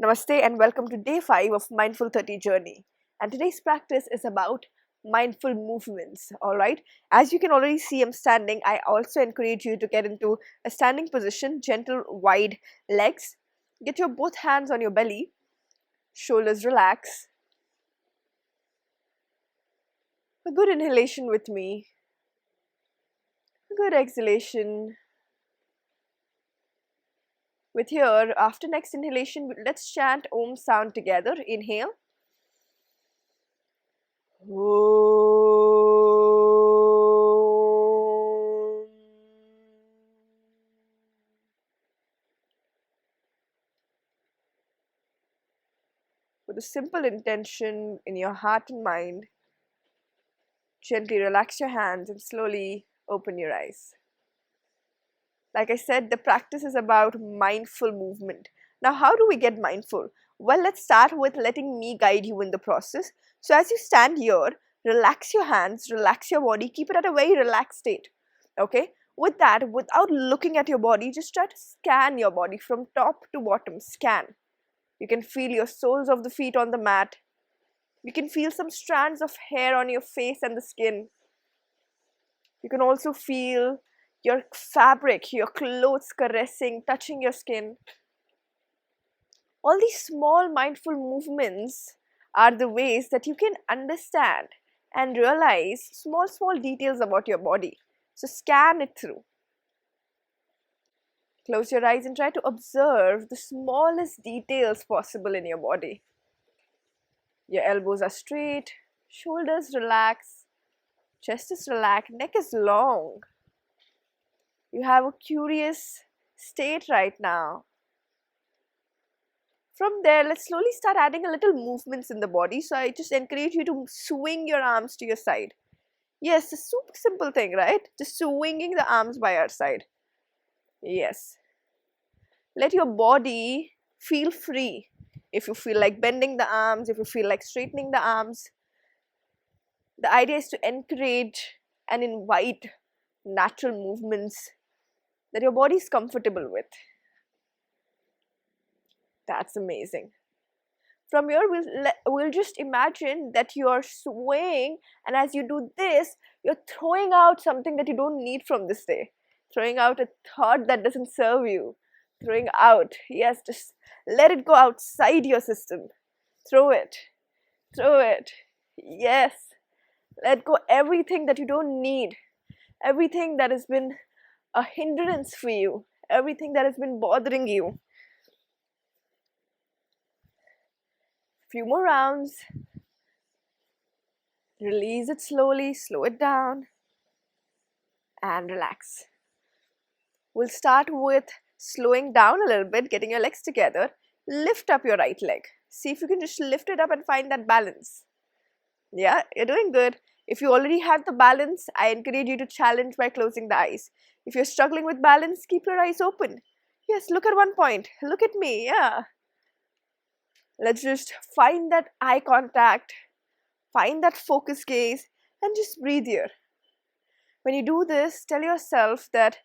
Namaste and welcome to day 5 of Mindful 30 journey. And today's practice is about mindful movements. Alright, as you can already see, I'm standing. I also encourage you to get into a standing position, gentle, wide legs. Get your both hands on your belly, shoulders relax. A good inhalation with me, a good exhalation. With here, after next inhalation, let's chant Om sound together. Inhale. Om. With a simple intention in your heart and mind, gently relax your hands and slowly open your eyes. Like I said, the practice is about mindful movement. Now, how do we get mindful? Well, let's start with letting me guide you in the process. So as you stand here, relax your hands, relax your body, keep it at a very relaxed state. Okay? With that, without looking at your body, just try to scan your body from top to bottom. Scan. You can feel your soles of the feet on the mat. You can feel some strands of hair on your face and the skin. You can also feel your fabric, your clothes caressing, touching your skin. All these small mindful movements are the ways that you can understand and realize small details about your body. So scan it through. Close your eyes and try to observe the smallest details possible in your body. Your elbows are straight, shoulders relax, chest is relaxed, neck is long. You have a curious state right now. From there, let's slowly start adding a little movements in the body. So I just encourage you to swing your arms to your side. Yes, a super simple thing, right? Just swinging the arms by our side. Yes. Let your body feel free. If you feel like bending the arms, if you feel like straightening the arms, the idea is to encourage and invite natural movements that your body is comfortable with. That's amazing. From here, we'll just imagine that you're swaying, and as you do this, you're throwing out something that you don't need from this day. Throwing out a thought that doesn't serve you. Throwing out, yes, just let it go outside your system. Throw it. Throw it. Yes. Let go everything that you don't need. Everything that has been a hindrance for you. Everything that has been bothering you. Few more rounds. Release it slowly, slow it down, and relax. We'll start with slowing down a little bit, getting your legs together. Lift up your right leg. See if you can just lift it up and find that balance. Yeah, you're doing good. If you already have the balance, I encourage you to challenge by closing the eyes. If you're struggling with balance, keep your eyes open. Yes, look at one point. Look at me, yeah. Let's just find that eye contact, find that focus gaze, and just breathe here. When you do this, tell yourself that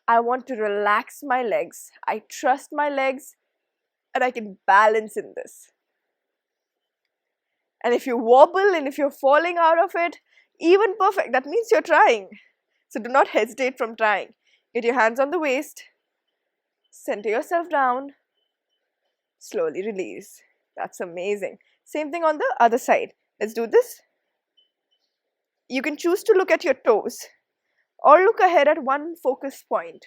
I want to relax my legs, I trust my legs, and I can balance in this. And if you wobble and if you're falling out of it, even perfect, that means you're trying. So do not hesitate from trying. Get your hands on the waist, center yourself down, slowly release. That's amazing. Same thing on the other side. Let's do this. You can choose to look at your toes or look ahead at one focus point.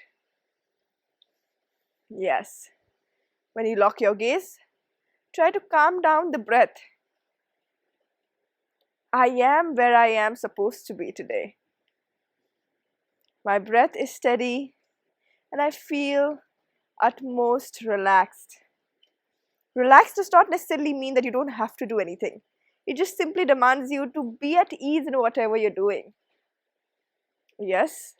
Yes. When you lock your gaze, try to calm down the breath. I am where I am supposed to be today. My breath is steady and I feel utmost relaxed. Relaxed does not necessarily mean that you don't have to do anything. It just simply demands you to be at ease in whatever you're doing. Yes.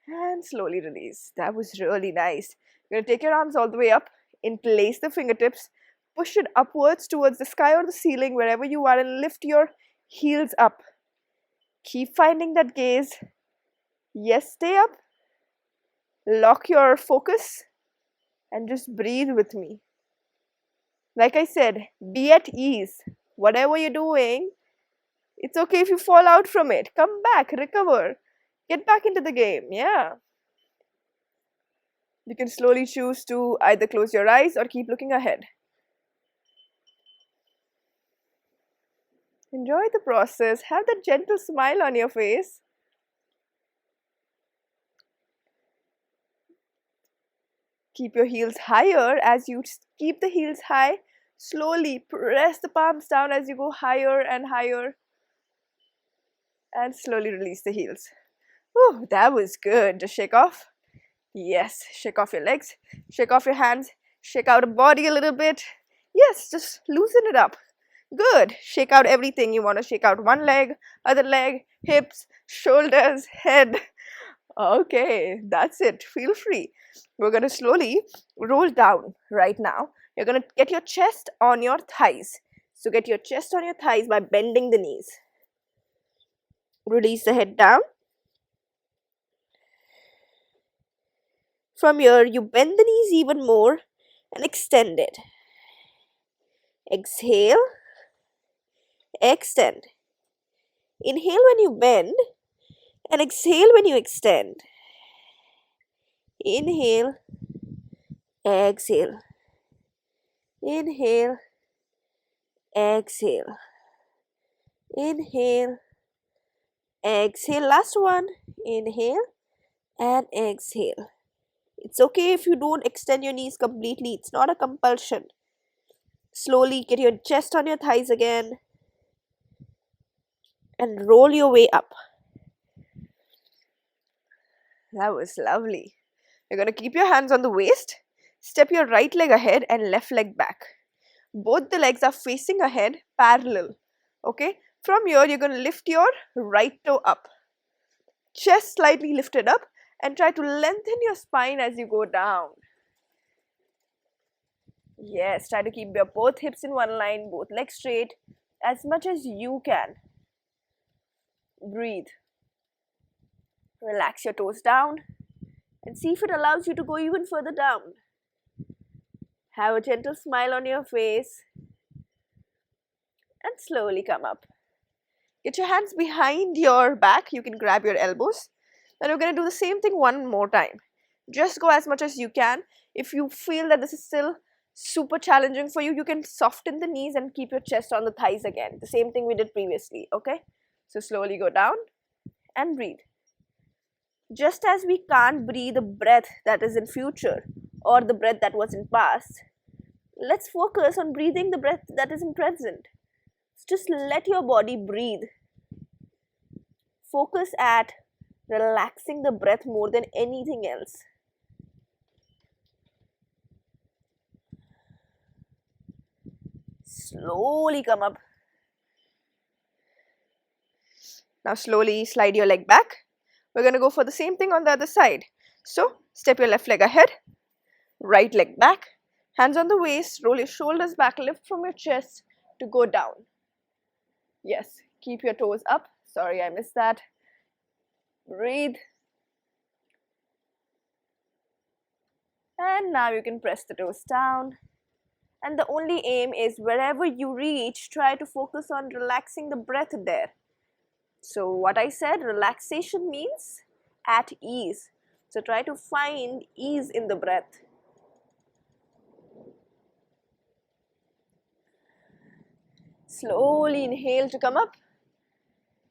And slowly release. That was really nice. You're going to take your arms all the way up, interlace the fingertips, push it upwards towards the sky or the ceiling, wherever you are, and lift your heels up. Keep finding that gaze. Yes, stay up. Lock your focus and just breathe with me. Like I said, be at ease. Whatever you're doing, it's okay if you fall out from it. Come back, recover, get back into the game. Yeah. You can slowly choose to either close your eyes or keep looking ahead. Enjoy the process. Have that gentle smile on your face. Keep your heels higher. As you keep the heels high, slowly press the palms down as you go higher and higher. And slowly release the heels. Oh, that was good. Just shake off. Yes, shake off your legs, shake off your hands, shake out the body a little bit. Yes, just loosen it up. Good. Shake out everything. You want to shake out one leg, other leg, hips, shoulders, head. Okay, that's it. Feel free. We're going to slowly roll down right now. You're going to get your chest on your thighs. So get your chest on your thighs by bending the knees. Release the head down. From here, you bend the knees even more and extend it. Exhale, extend. Inhale when you bend and exhale when you extend. Inhale, exhale. Inhale, exhale. Inhale, exhale. Last one. Inhale and exhale. It's okay if you don't extend your knees completely. It's not a compulsion. Slowly get your chest on your thighs again and roll your way up. That was lovely. You're going to keep your hands on the waist. Step your right leg ahead and left leg back. Both the legs are facing ahead, parallel. Okay? From here, you're going to lift your right toe up. Chest slightly lifted up and try to lengthen your spine as you go down. Yes, try to keep your both hips in one line, both legs straight as much as you can. Breathe. Relax your toes down and see if it allows you to go even further down. Have a gentle smile on your face and slowly come up. Get your hands behind your back. You can grab your elbows. Then we're going to do the same thing one more time. Just go as much as you can. If you feel that this is still super challenging for you, you can soften the knees and keep your chest on the thighs again. The same thing we did previously, okay? So slowly go down and breathe. Just as we can't breathe the breath that is in future or the breath that was in past, let's focus on breathing the breath that is in present. Just let your body breathe. Focus at relaxing the breath more than anything else. Slowly come up. Now slowly slide your leg back. We're going to go for the same thing on the other side. So step your left leg ahead, right leg back, hands on the waist, roll your shoulders back, lift from your chest to go down. Yes, keep your toes up. Sorry, I missed that. Breathe. And now you can press the toes down. And the only aim is wherever you reach, try to focus on relaxing the breath there. So what I said, relaxation means at ease. So try to find ease in the breath. Slowly inhale to come up.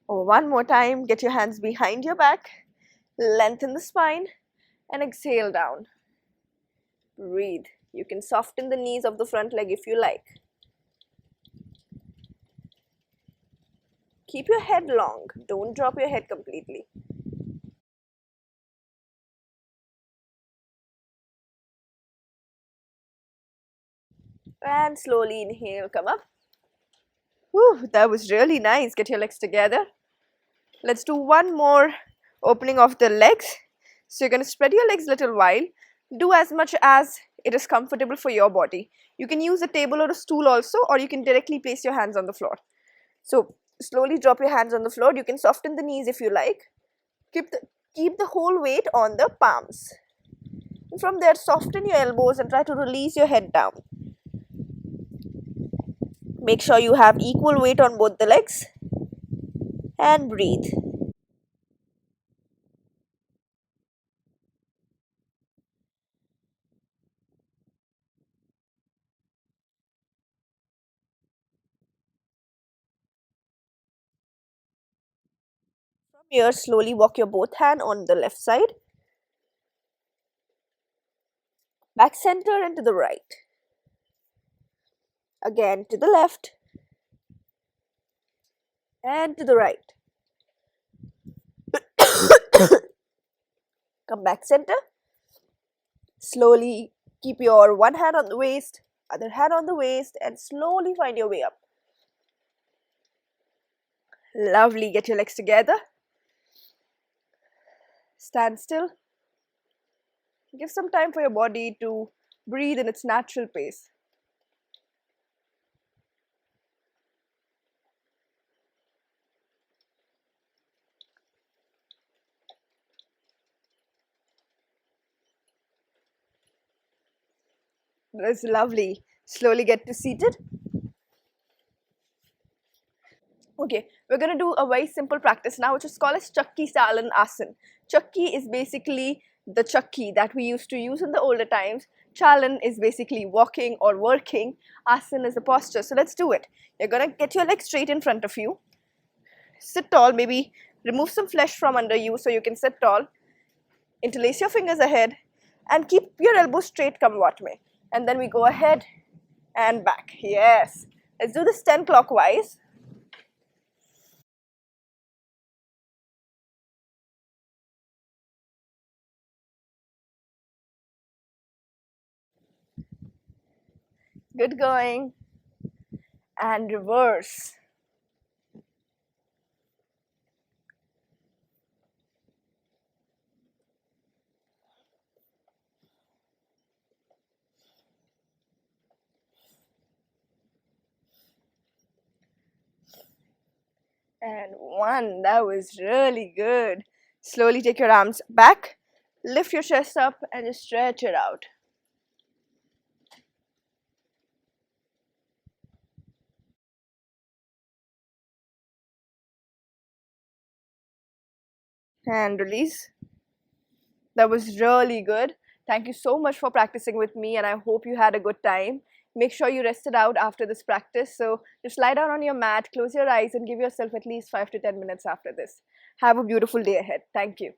One more time, get your hands behind your back, lengthen the spine and exhale down. Breathe. You can soften the knees of the front leg if you like. Keep your head long. Don't drop your head completely. And slowly inhale, come up. Whew, that was really nice. Get your legs together. Let's do one more opening of the legs. So you're going to spread your legs a little while. Do as much as it is comfortable for your body. You can use a table or a stool also, or you can directly place your hands on the floor. So slowly drop your hands on the floor. You can soften the knees if you like. Keep the whole weight on the palms. And from there, soften your elbows and try to release your head down. Make sure you have equal weight on both the legs and breathe. From here, slowly walk your both hand on the left side, back center and to the right. Again to the left and to the right. Come back center. Slowly keep your one hand on the waist, other hand on the waist, and slowly find your way up. Lovely. Get your legs together. Stand still. Give some time for your body to breathe in its natural pace. That's lovely. Slowly get to seated. Okay, we're going to do a very simple practice now, which is called as chucky salan asan. Chucky is basically the chucky that we used to use in the older times. Chalan is basically walking or working. Asan is a posture. So let's do it. You're going to get your legs straight in front of you. Sit tall, maybe remove some flesh from under you so you can sit tall. Interlace your fingers ahead and keep your elbows straight, come what may. And then we go ahead and back. Yes. Let's do this 10 clockwise. Good going. And reverse. And one. That was really good. Slowly take your arms back, lift your chest up and just stretch it out. And release. That was really good. Thank you so much for practicing with me, and I hope you had a good time. Make sure you rested out after this practice. So just lie down on your mat, close your eyes, and give yourself at least 5 to 10 minutes after this. Have a beautiful day ahead. Thank you.